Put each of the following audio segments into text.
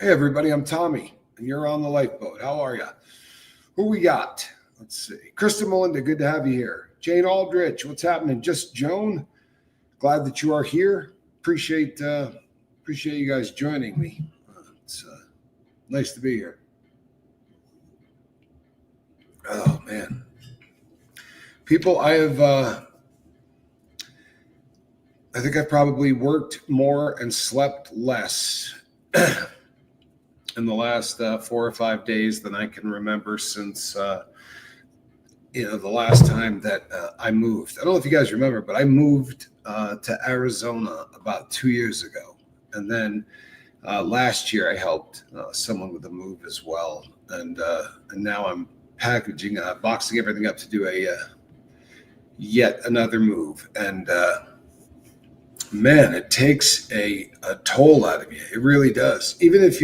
Hey everybody, I'm Tommy, and you're on the lifeboat. How are you? Who we got? Let's see. Krista Melinda, good to have you here. Jane Aldrich, what's happening? Just Joan, glad that you are here. Appreciate you guys joining me. It's nice to be here. Oh man, people, I think I've probably worked more and slept less in the last 4 or 5 days than I can remember since the last time that I moved. I don't know if you guys remember, but I moved to Arizona about 2 years ago, and then last year I helped someone with a move as well, and now I'm packaging, boxing everything up to do a yet another move, and man, it takes a toll out of you. It really does. Even if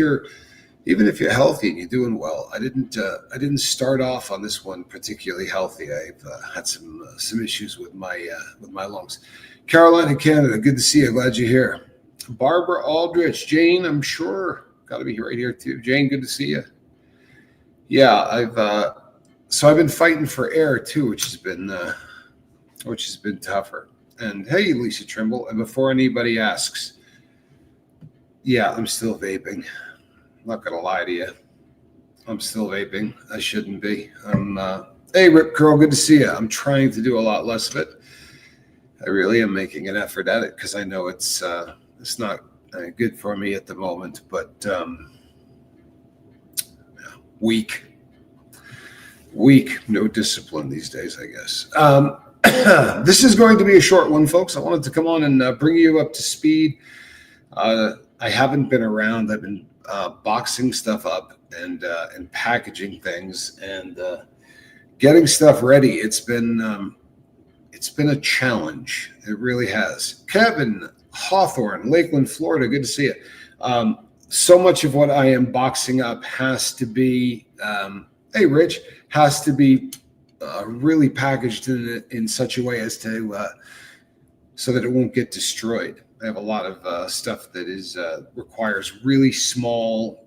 you're healthy and you're doing well. I didn't start off on this one particularly healthy. I've had some issues with my lungs. Carolina, Canada, good to see you. Glad you're here. Barbara Aldrich, Jane, I'm sure got to be right here too. Jane, good to see you. Yeah, I've been fighting for air too, which has been tougher. And hey, Lisa Trimble. And before anybody asks, yeah, I'm still vaping. I'm not gonna lie to you. I'm still vaping. I shouldn't be. Hey, Rip Curl, good to see you. I'm trying to do a lot less of it. I really am making an effort at it because I know it's not good for me at the moment. But weak, no discipline these days, I guess. This is going to be a short one, folks. I wanted to come on and bring you up to speed. I haven't been around. I've been boxing stuff up and packaging things and getting stuff ready. It's been a challenge. It really has. Kevin Hawthorne, Lakeland, Florida. Good to see you. So much of what I am boxing up has to be, hey, Rich, has to be really packaged in such a way as to so that it won't get destroyed. I have a lot of stuff that is requires really small.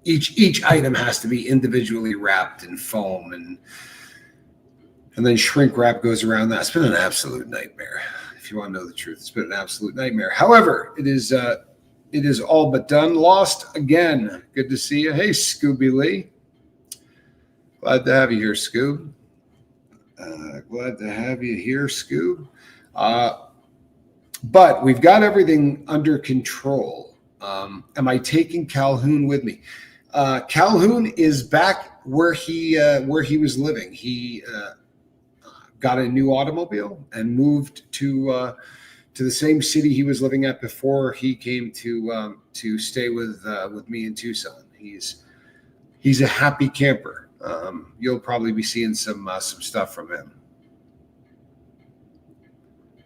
Each item has to be individually wrapped in foam, and then shrink wrap goes around that. It's been an absolute nightmare. If you want to know the truth, it's been an absolute nightmare. However, it is all but done. Lost again. Good to see you. Hey, Scooby Lee. Glad to have you here, Scoob. Glad to have you here, Scoob. But we've got everything under control. Am I taking Calhoun with me? Calhoun is back where he was living. He got a new automobile and moved to the same city he was living at before he came to stay with me in Tucson. He's a happy camper. You'll probably be seeing some stuff from him.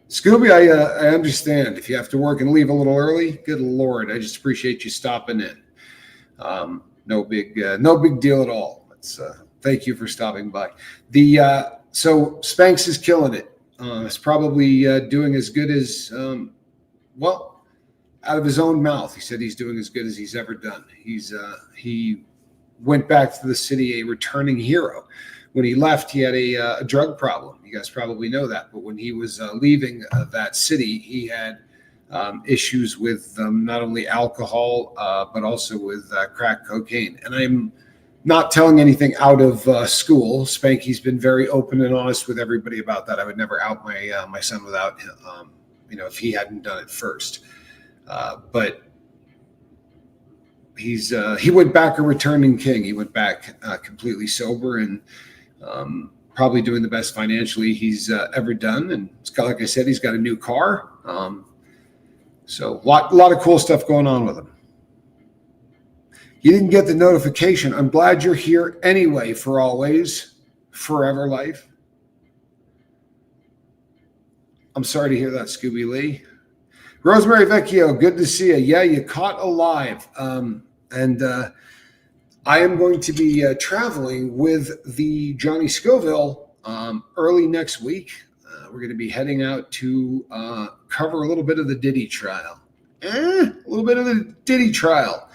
Scooby, I understand if you have to work and leave a little early. Good Lord, I just appreciate you stopping in. No big deal at all. Thank you for stopping by. So Spanx is killing it. It's probably doing as good as out of his own mouth. He said he's doing as good as he's ever done. He went back to the city a returning hero. When he left, he had a drug problem. You guys probably know that. But when he was leaving that city, he had issues with not only alcohol, but also with crack cocaine. And I'm not telling anything out of school. Spanky's been very open and honest with everybody about that. I would never out my son without him, if he hadn't done it first. But he went back a returning king. He went back completely sober and probably doing the best financially he's ever done. And like I said, he's got a new car. So a lot of cool stuff going on with him. You didn't get the notification. I'm glad you're here anyway, for always, forever life. I'm sorry to hear that, Scooby Lee. Rosemary Vecchio, good to see you. Yeah, you caught alive. And I am going to be traveling with the Johnny Scoville early next week. We're going to be heading out to cover a little bit of the Diddy trial. A little bit of the Diddy trial.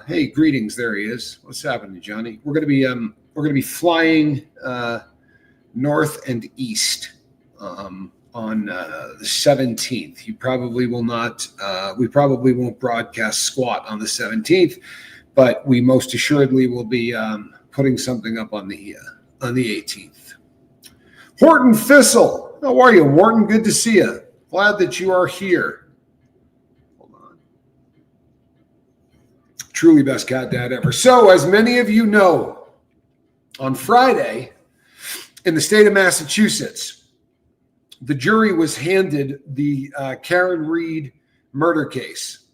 Hey, greetings. There he is. What's happening, Johnny? We're going to be flying north and east on the 17th. You probably will not. We probably won't broadcast squat on the 17th, but we most assuredly will be putting something up on the 18th. Horton Thistle, how are you, Wharton? Good to see you. Glad that you are here. Truly best cat dad ever. So, as many of you know, on Friday, in the state of Massachusetts, the jury was handed the Karen Reed murder case.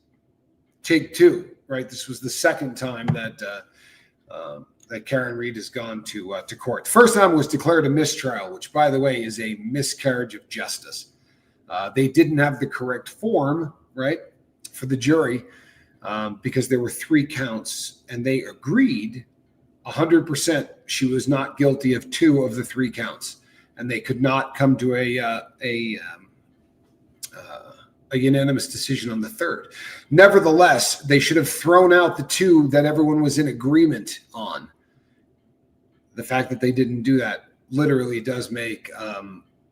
Take two, right? This was the second time that that Karen Reed has gone to court. The first time was declared a mistrial, which, by the way, is a miscarriage of justice. They didn't have the correct form, right, for the jury. Because there were 3 counts, and they agreed 100% she was not guilty of 2 of the 3 counts, and they could not come to a unanimous decision on the 3rd. Nevertheless, they should have thrown out the 2 that everyone was in agreement on. The fact that they didn't do that literally does make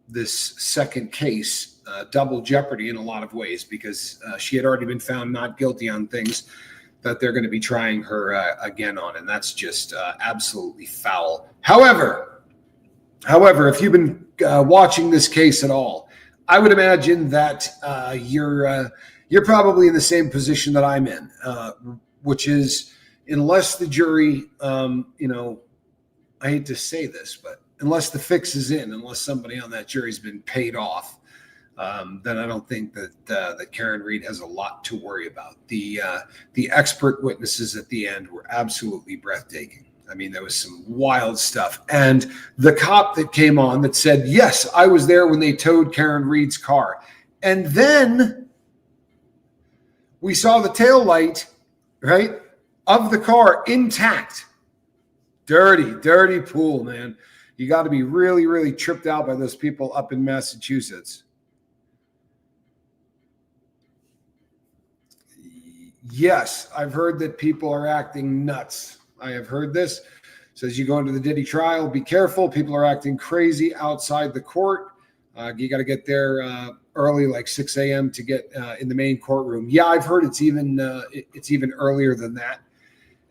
this second case double jeopardy in a lot of ways, because she had already been found not guilty on things that they're going to be trying her again on, and that's just absolutely foul. However, if you've been watching this case at all, I would imagine that you're probably in the same position that I'm in, which is, unless the jury, I hate to say this, but unless the fix is in, unless somebody on that jury's been paid off, then I don't think that Karen Reed has a lot to worry about. The expert witnesses at the end were absolutely breathtaking. I mean, there was some wild stuff. And the cop that came on that said, yes, I was there when they towed Karen Reed's car. And then we saw the tail light, right, of the car intact. Dirty pool, man. You got to be really, really tripped out by those people up in Massachusetts. Yes, I've heard that people are acting nuts. I have heard this. Says you go into the Diddy trial, be careful. People are acting crazy outside the court. You got to get there early, like 6 a.m. to get in the main courtroom. Yeah, I've heard it's even earlier than that.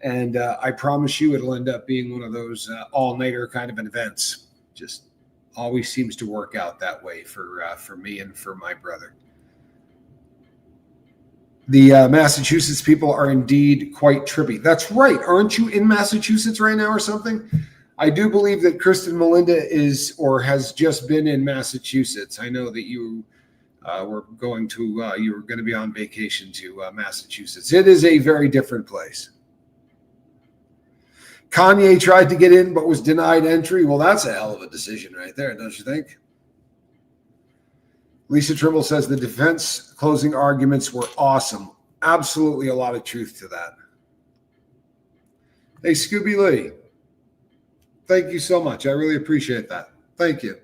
And I promise you it'll end up being one of those all-nighter kind of events. Just always seems to work out that way for me and for my brother. The Massachusetts people are indeed quite trippy. That's right. Aren't you in Massachusetts right now or something? I do believe that Kristen Melinda is or has just been in Massachusetts. I know that you were going to be on vacation to Massachusetts. It is a very different place. Kanye tried to get in but was denied entry. Well, that's a hell of a decision right there, don't you think? Lisa Trimble says the defense closing arguments were awesome. Absolutely a lot of truth to that. Hey, Scooby Lee. Thank you so much. I really appreciate that. Thank you.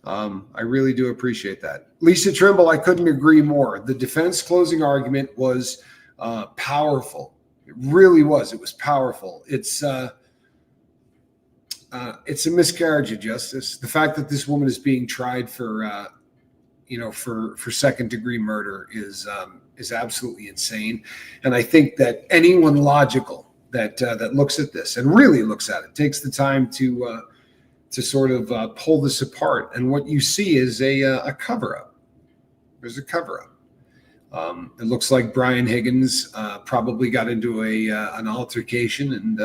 I really do appreciate that. Lisa Trimble, I couldn't agree more. The defense closing argument was powerful. It really was. It was powerful. It's a miscarriage of justice. The fact that this woman is being tried for second degree murder is absolutely insane. And I think that anyone logical that looks at this and really looks at it, takes the time to sort of pull this apart. And what you see is a cover-up. There's a cover-up. It looks like Brian Higgins probably got into an altercation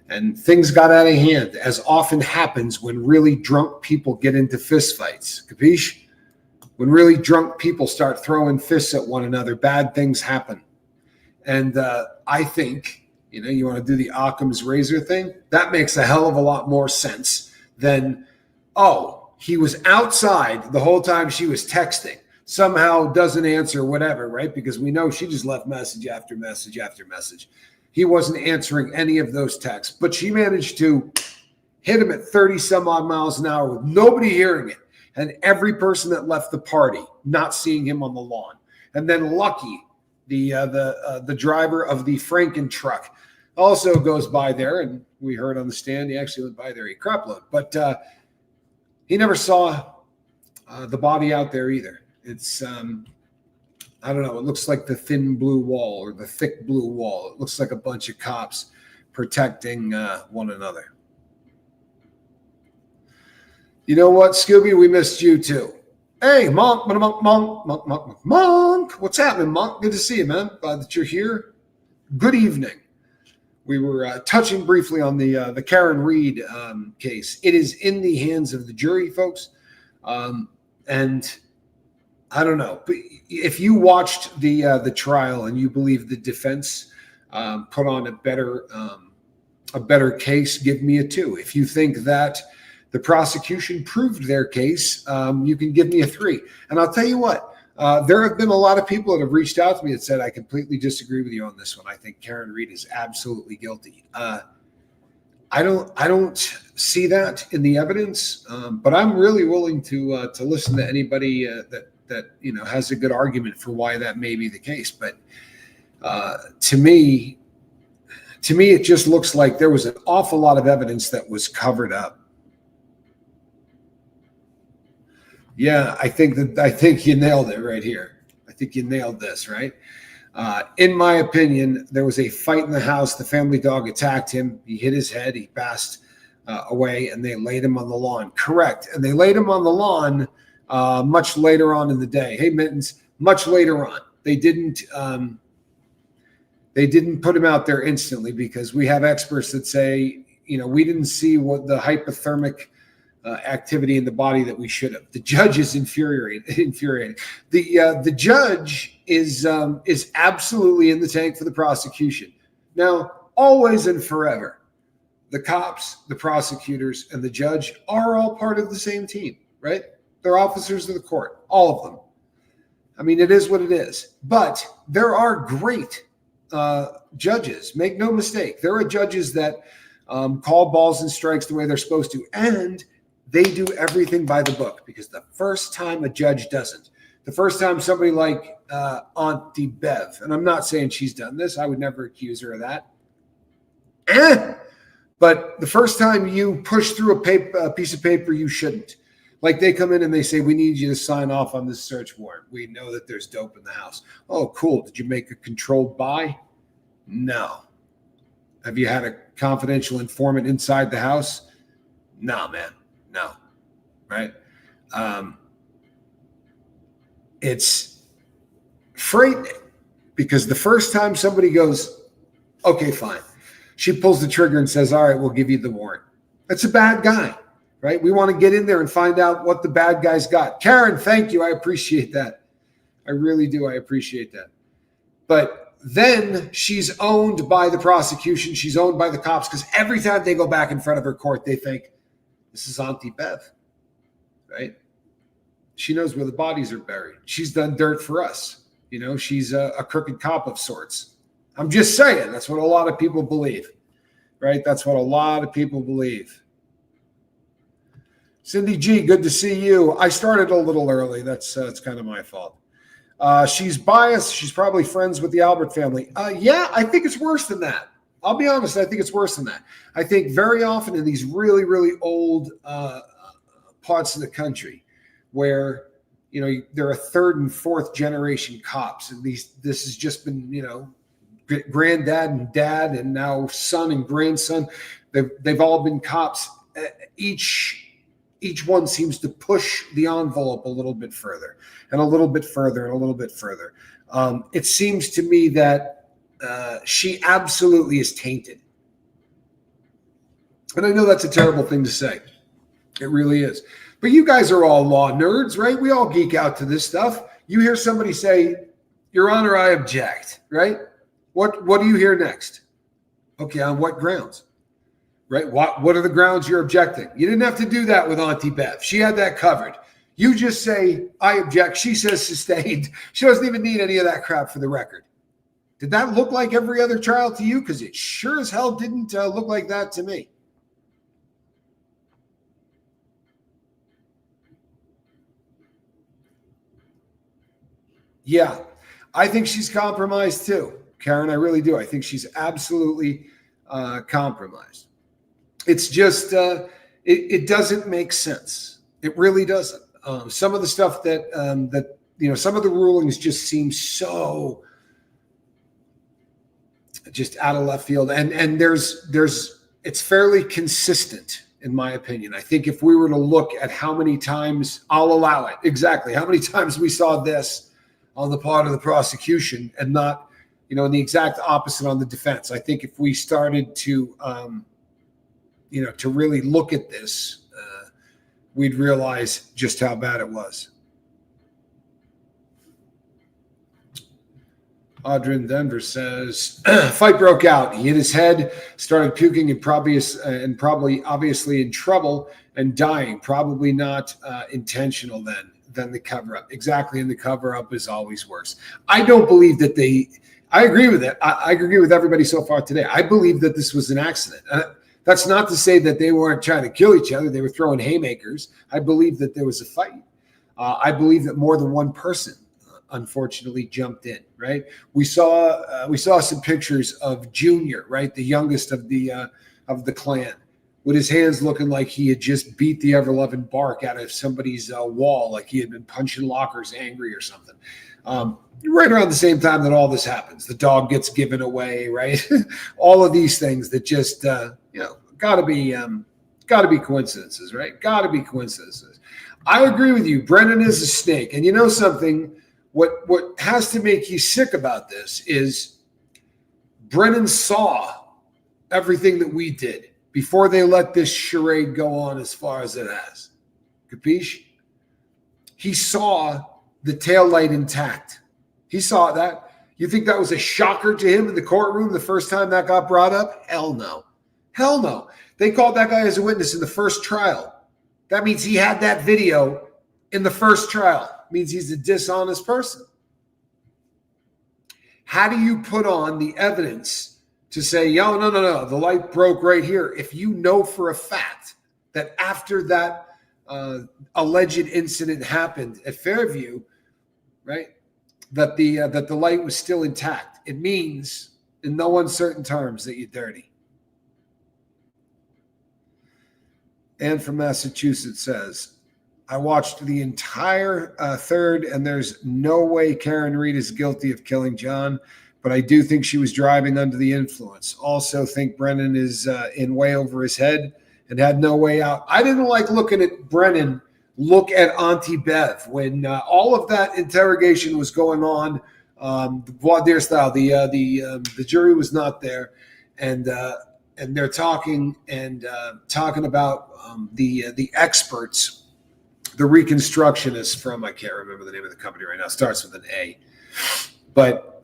and things got out of hand, as often happens when really drunk people get into fistfights. Capiche? When really drunk people start throwing fists at one another, bad things happen. And I think, you want to do the Occam's razor thing? That makes a hell of a lot more sense than, he was outside the whole time she was texting. Somehow doesn't answer, whatever, right? Because we know she just left message after message after message. He wasn't answering any of those texts, but she managed to hit him at 30 some odd miles an hour with nobody hearing it. And every person that left the party not seeing him on the lawn. And then Lucky, the driver of the Franken truck, also goes by there, and we heard on the stand he actually went by there a crap load, but he never saw the body out there either. It's I don't know. It looks like the thin blue wall or the thick blue wall. It looks like a bunch of cops protecting one another. You know what, Scooby? We missed you too. Hey, Monk. What's happening, Monk? Good to see you, man. Glad that you're here. Good evening. We were touching briefly on the Karen Reed case. It is in the hands of the jury, folks. And I don't know, but if you watched the trial and you believe the defense put on a better case, give me a 2. If you think that the prosecution proved their case, you can give me a 3. And I'll tell you what, there have been a lot of people that have reached out to me and said, I completely disagree with you on this one. I think Karen Reed is absolutely guilty. I don't see that in the evidence, but I'm really willing to listen to anybody that has a good argument for why that may be the case. But to me, it just looks like there was an awful lot of evidence that was covered up. Yeah, I think you nailed it right here. I think you nailed this, right? In my opinion, there was a fight in the house. The family dog attacked him. He hit his head. He passed away, and they laid him on the lawn. Correct. And they laid him on the lawn much later on in the day. Hey, Mittens, much later on. They didn't put him out there instantly because we have experts that say, we didn't see what the hypothermic activity in the body that we should have. The judge is infuriating. The judge is absolutely in the tank for the prosecution. Now, always and forever, the cops, the prosecutors, and the judge are all part of the same team, right? They're officers of the court, all of them. I mean, it is what it is. But there are great judges. Make no mistake. There are judges that call balls and strikes the way they're supposed to, and they do everything by the book, because the first time a judge doesn't, the first time somebody like Auntie Bev, and I'm not saying she's done this, I would never accuse her of that. But the first time you push through a piece of paper you shouldn't. Like they come in and they say, we need you to sign off on this search warrant. We know that there's dope in the house. Oh, cool. Did you make a controlled buy? No. Have you had a confidential informant inside the house? No, man. No. Right? It's frightening because the first time somebody goes, okay, fine. She pulls the trigger and says, all right, we'll give you the warrant. That's a bad guy. Right? We want to get in there and find out what the bad guy's got. Karen, thank you. I appreciate that. I really do. I appreciate that. But then she's owned by the prosecution. She's owned by the cops because every time they go back in front of her court, they think, this is Auntie Bev, right? She knows where the bodies are buried. She's done dirt for us. She's a crooked cop of sorts. I'm just saying. That's what a lot of people believe, right? That's what a lot of people believe. Cindy G, good to see you. I started a little early. That's kind of my fault. She's biased. She's probably friends with the Albert family. Yeah, I think it's worse than that. I'll be honest. I think it's worse than that. I think very often in these really, really old parts of the country where, there are third and fourth generation cops, and this has just been, granddad and dad and now son and grandson. They've all been cops. Each one seems to push the envelope a little bit further and a little bit further and a little bit further. It seems to me that she absolutely is tainted. And I know that's a terrible thing to say. It really is. But you guys are all law nerds, right? We all geek out to this stuff. You hear somebody say, Your Honor, I object, right? What do you hear next? Okay, on what grounds? Right? What are the grounds you're objecting? You didn't have to do that with Auntie Bev. She had that covered. You just say, I object. She says sustained. She doesn't even need any of that crap for the record. Did that look like every other trial to you? Because it sure as hell didn't look like that to me. Yeah. I think she's compromised too, Karen. I really do. I think she's absolutely compromised. It's just it doesn't make sense. It really doesn't. Some of the stuff that some of the rulings just seem so just out of left field, and it's fairly consistent in my opinion. I think if we were to look at how many times, I'll allow it exactly how many times we saw this on the part of the prosecution and not, in the exact opposite on the defense. I think if we started to to really look at this, we'd realize just how bad it was. Audrey in Denver says, fight broke out. He hit his head, started puking, and probably obviously in trouble and dying. Probably not intentional then the cover-up. Exactly, and the cover-up is always worse. I don't believe that I agree with it. I agree with everybody so far today. I believe that this was an accident. That's not to say that they weren't trying to kill each other. They were throwing haymakers. I believe that there was a fight. I believe that more than one person unfortunately jumped in, right? We saw some pictures of Junior, right? The youngest of the clan, with his hands looking like he had just beat the ever-loving bark out of somebody's wall, like he had been punching lockers angry or something. Right around the same time that all this happens, the dog gets given away, right? All of these things that just, gotta be coincidences, right? Gotta be coincidences. I agree with you. Brennan is a snake. And you know something? What has to make you sick about this is Brennan saw everything that we did before they let this charade go on as far as it has. Capiche? He saw the taillight intact. He saw that. You think that was a shocker to him in the courtroom the first time that got brought up? Hell no. Hell no. They called that guy as a witness in the first trial. That means he had that video in the first trial. Means he's a dishonest person. How do you put on the evidence to say, no, the light broke right here, if you know for a fact that after that alleged incident happened at Fairview, right, that the light was still intact? It means, in no uncertain terms, that you're dirty. Ann from Massachusetts says, I watched the entire third, and there's no way Karen Reed is guilty of killing John, but I do think she was driving under the influence. Also think Brennan is in way over his head and had no way out. I didn't like looking at Brennan look at Auntie Bev when all of that interrogation was going on, the voir dire style. The jury was not there, and they're talking about the experts. The reconstructionist from, I can't remember the name of the company right now, starts with an A. But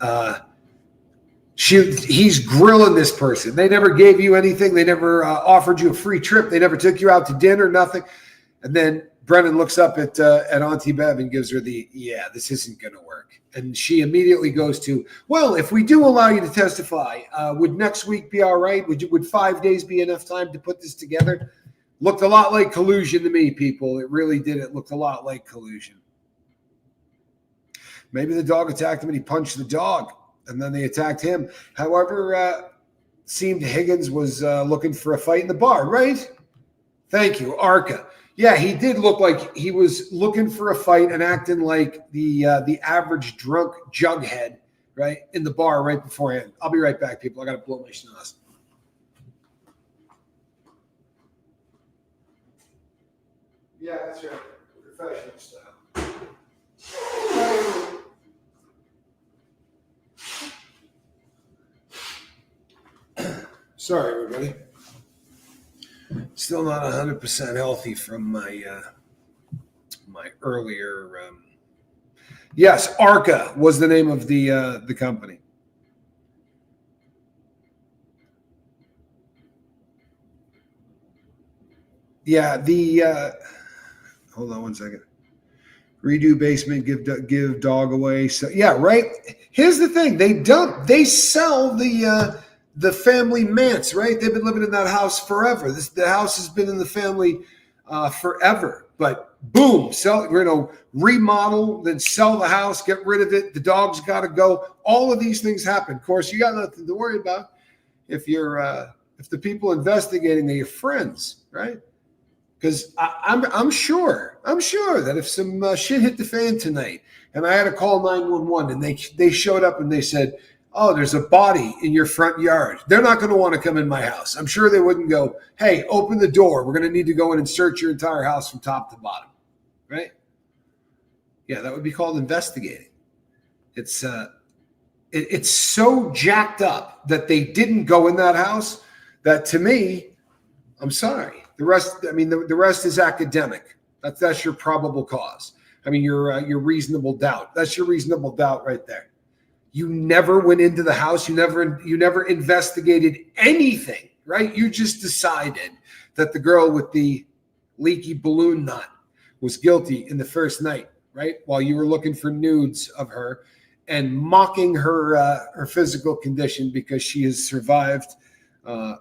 he's grilling this person. They never gave you anything. They never offered you a free trip. They never took you out to dinner, nothing. And then Brennan looks up at Auntie Bev and gives her this isn't going to work. And she immediately goes to, well, if we do allow you to testify, would next week be all right? Would 5 days be enough time to put this together? Looked a lot like collusion to me, people. It really did. It looked a lot like collusion. Maybe the dog attacked him and he punched the dog, and then they attacked him. However, seemed Higgins was looking for a fight in the bar, right? Thank you, Arca. Yeah, he did look like he was looking for a fight and acting like the average drunk jughead, right, in the bar right beforehand. I'll be right back, people. I got to blow my schnoz. Yeah, that's right. Professional style. Sorry, everybody. Still not 100% healthy from my earlier. Yes, Arca was the name of the company. Yeah, hold on one second. Redo basement, give dog away. So yeah, right. Here's the thing: they sell the family manse, right? They've been living in that house forever. The house has been in the family forever. But boom, sell, remodel, then sell the house, get rid of it. The dog's got to go. All of these things happen. Of course, you got nothing to worry about if the people investigating are your friends, right? Because I'm sure that if some shit hit the fan tonight, and I had to call 911, and they showed up and they said, "Oh, there's a body in your front yard," they're not going to want to come in my house. I'm sure they wouldn't go, "Hey, open the door. We're going to need to go in and search your entire house from top to bottom," right? Yeah, that would be called investigating. It's so jacked up that they didn't go in that house that, to me, I'm sorry. The rest is academic. That's your probable cause. I mean, your reasonable doubt. That's your reasonable doubt right there. You never went into the house. You never investigated anything, right? You just decided that the girl with the leaky balloon knot was guilty in the first night, right? While you were looking for nudes of her and mocking her physical condition because she has survived a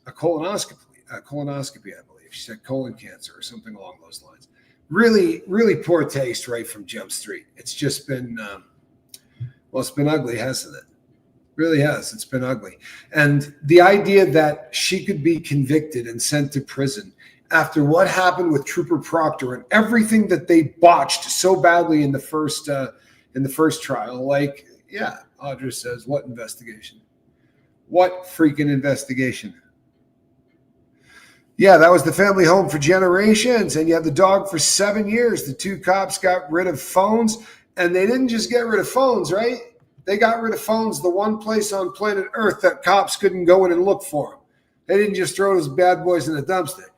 colonoscopy, I believe. She said colon cancer or something along those lines. Really, really poor taste right from Jump Street. It's just been, it's been ugly, hasn't it? Really has. It's been ugly. And the idea that she could be convicted and sent to prison after what happened with Trooper Proctor and everything that they botched so badly in the first trial, like, yeah, Audra says, what investigation? What freaking investigation? Yeah, that was the family home for generations, and you had the dog for 7 years. The two cops got rid of phones, and they didn't just get rid of phones, right? They got rid of phones, the one place on planet Earth that cops couldn't go in and look for them. They didn't just throw those bad boys in the dumpster,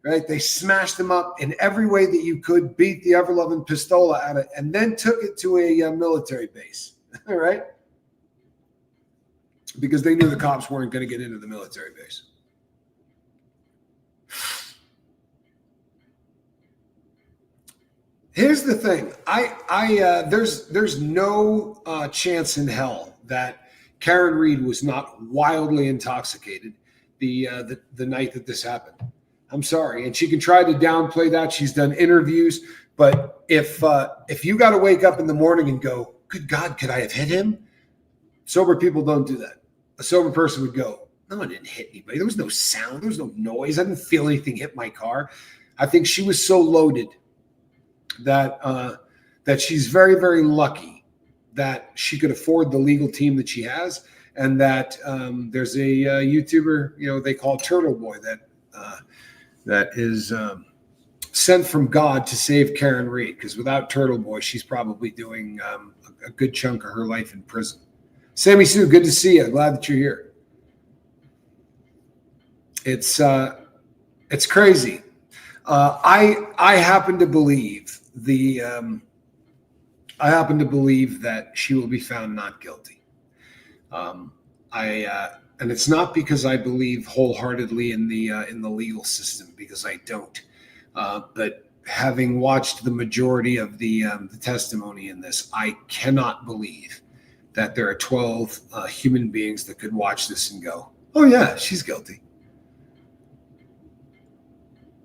right? They smashed them up in every way that you could, beat the ever-loving pistola out of it, and then took it to a military base, right? Because they knew the cops weren't going to get into the military base. Here's the thing. There's no chance in hell that Karen Reed was not wildly intoxicated the night that this happened. I'm sorry. And she can try to downplay that. She's done interviews. But if you got to wake up in the morning and go, good God, could I have hit him? Sober people don't do that. A sober person would go, no, I didn't hit anybody. There was no sound. There was no noise. I didn't feel anything hit my car. I think she was so loaded that she's very, very lucky that she could afford the legal team that she has, and that there's a YouTuber, they call Turtle Boy, that is sent from God to save Karen Reed, because without Turtle Boy, she's probably doing a good chunk of her life in prison. Sammy Sue, good to see you. Glad that you're here. It's crazy. I happen to believe that she will be found not guilty. And it's not because I believe wholeheartedly in the legal system, because I don't. But having watched the majority of the testimony in this, I cannot believe that there are 12 human beings that could watch this and go, "Oh yeah, she's guilty."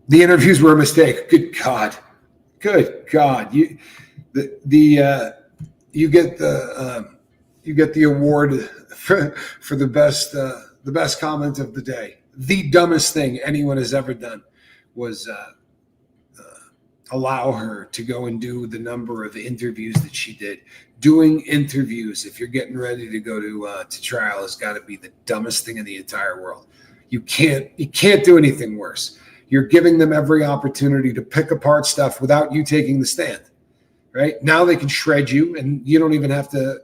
The interviews were a mistake. Good God. You get the award for the best comment of the day. The dumbest thing anyone has ever done was allow her to go and do the number of interviews that she did. Doing interviews, if you're getting ready to go to trial, has got to be the dumbest thing in the entire world. You can't do anything worse. You're giving them every opportunity to pick apart stuff without you taking the stand, right? Now they can shred you, and you don't even have to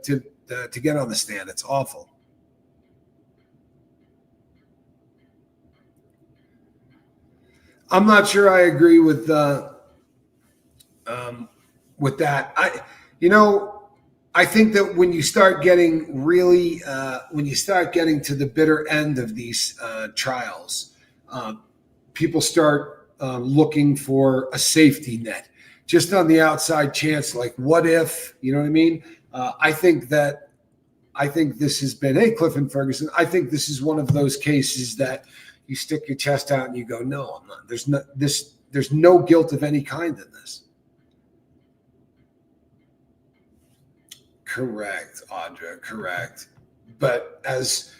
get on the stand. It's awful. I'm not sure I agree with that. I think that when you start getting to the bitter end of these trials, people start looking for a safety net, just on the outside chance, like what if, you know what I mean? I think this has been, hey, Cliff and Ferguson, I think this is one of those cases that you stick your chest out and you go, no, I'm not. There's no guilt of any kind in this. Correct, Audra, correct. But as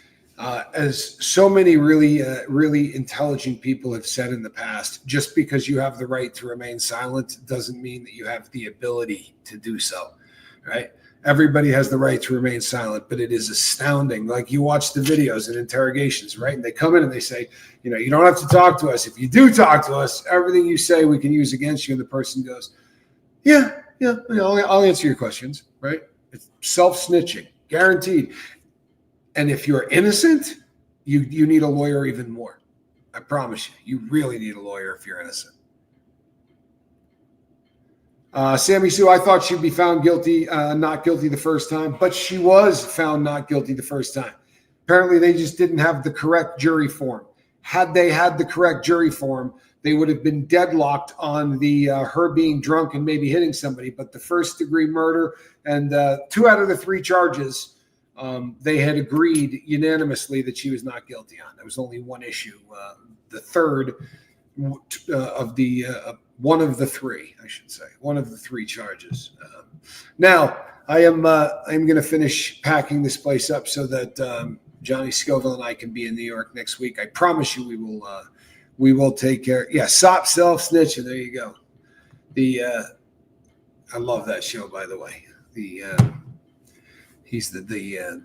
so many really intelligent people have said in the past, just because you have the right to remain silent doesn't mean that you have the ability to do so, right? Everybody has the right to remain silent, but it is astounding. Like, you watch the videos and interrogations, right? And they come in and they say, you don't have to talk to us. If you do talk to us, everything you say we can use against you. And the person goes, yeah, I'll answer your questions, right? It's self-snitching, guaranteed. And if you're innocent, you need a lawyer even more. I promise you, you really need a lawyer if you're innocent. Sammy Sue, I thought she'd be found guilty, not guilty the first time, but she was found not guilty the first time. Apparently, they just didn't have the correct jury form. Had they had the correct jury form, they would have been deadlocked on the her being drunk and maybe hitting somebody. But the first-degree murder and 2 out of the 3 charges, they had agreed unanimously that she was not guilty on. There was only one issue. The third of the one of the 3, I should say, one of the 3 charges. Now, I am going to finish packing this place up so that Johnny Scoville and I can be in New York next week. I promise you, we will take care. Yeah, stop self-snitching. There you go. I love that show, by the way. He's the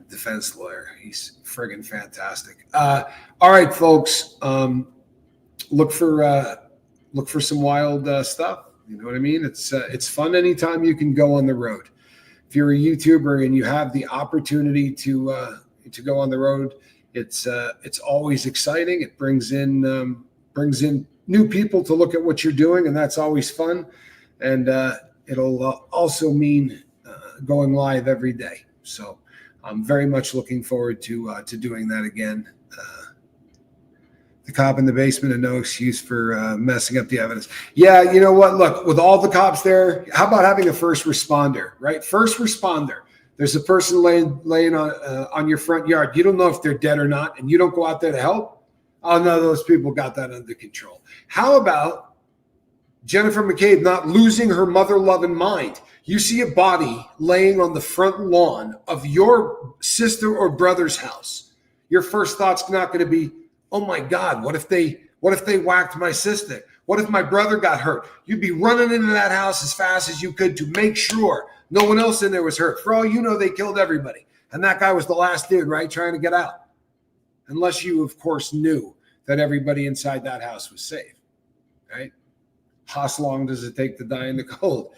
defense lawyer. He's friggin' fantastic. All right, folks. Look for some wild stuff. You know what I mean? It's fun anytime you can go on the road. If you're a YouTuber and you have the opportunity to go on the road, it's always exciting. It brings in new people to look at what you're doing, and that's always fun. And it'll also mean going live every day. So I'm very much looking forward to doing that again. The cop in the basement and no excuse for messing up the evidence. Yeah, you know what? Look, with all the cops there, how about having a first responder, right? First responder. There's a person laying on your front yard. You don't know if they're dead or not, and you don't go out there to help. Oh, no, those people got that under control. How about Jennifer McCabe not losing her mother-loving mind? You see a body laying on the front lawn of your sister or brother's house. Your first thought's not going to be, oh my God, what if they whacked my sister? What if my brother got hurt? You'd be running into that house as fast as you could to make sure no one else in there was hurt. For all you know, they killed everybody. And that guy was the last dude, right, trying to get out. Unless you, of course, knew that everybody inside that house was safe, right? How long does it take to die in the cold?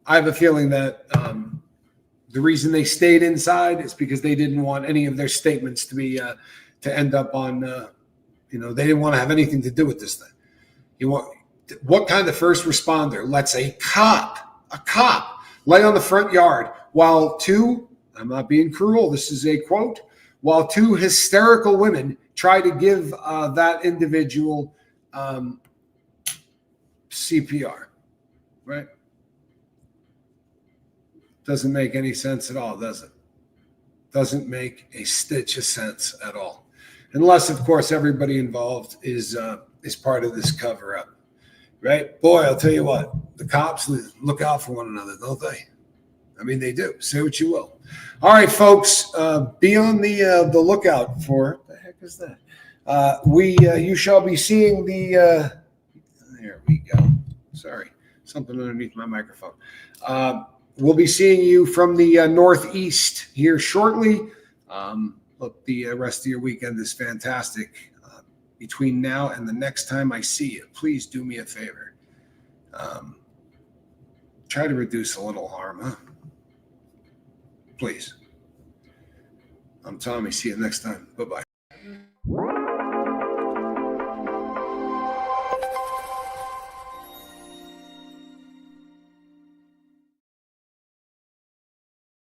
I have a feeling that the reason they stayed inside is because they didn't want any of their statements to be to end up on, they didn't want to have anything to do with this thing. What kind of first responder lets a cop lay on the front yard while 2, I'm not being cruel, this is a quote, while 2 hysterical women try to give that individual CPR, right? Doesn't make any sense at all, does it? Doesn't make a stitch of sense at all. Unless, of course, everybody involved is part of this cover-up, right? Boy, I'll tell you what, the cops look out for one another, don't they? I mean, they do. Say what you will. All right, folks, be on the lookout for, what the heck is that? You shall be seeing the, there we go. Sorry, something underneath my microphone. We'll be seeing you from the Northeast here shortly. Look, the rest of your weekend is fantastic. Between now and the next time I see you, please do me a favor. Try to reduce a little harm, huh? Please. I'm Tommy. See you next time. Bye-bye.